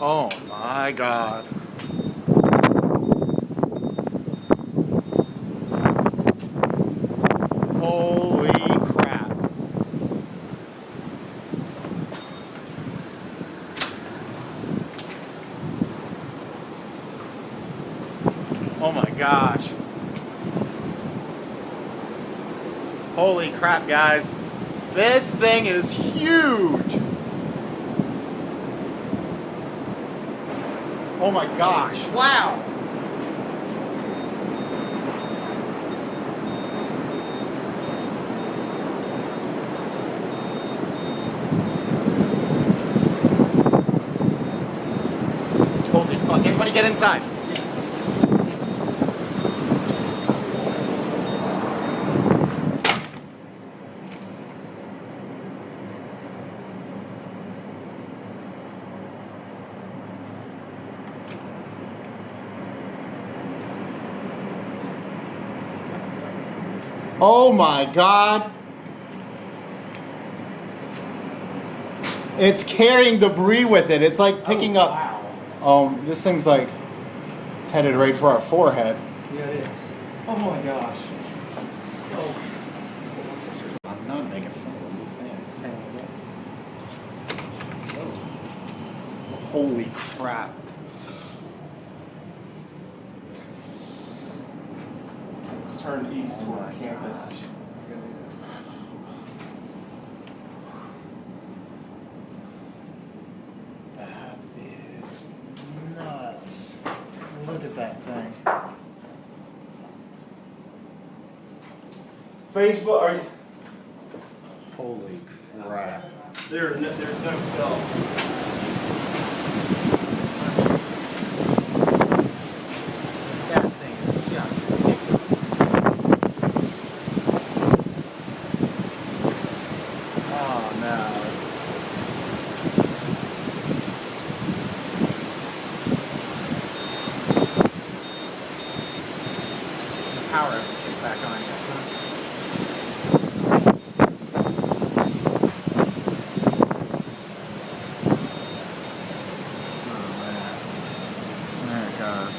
Oh my God. Holy crap. Oh my gosh. Holy crap, guys. This thing is huge. Oh my gosh. Wow. Holy fuck. Everybody get inside. Oh my God. It's carrying debris with it. It's like picking up. Wow. This thing's like headed right for our forehead. Yeah, it is. Oh my gosh. Oh. I'm not making fun of it. I'm just saying it's terrible. Oh. Holy crap. Turn east towards campus. Gosh. That is nuts. Look at that thing. Facebook, are you? Holy crap. There's no cell. That thing is just ridiculous. Oh no. The power hasn't kicked back on yet, huh? Oh man. There it goes.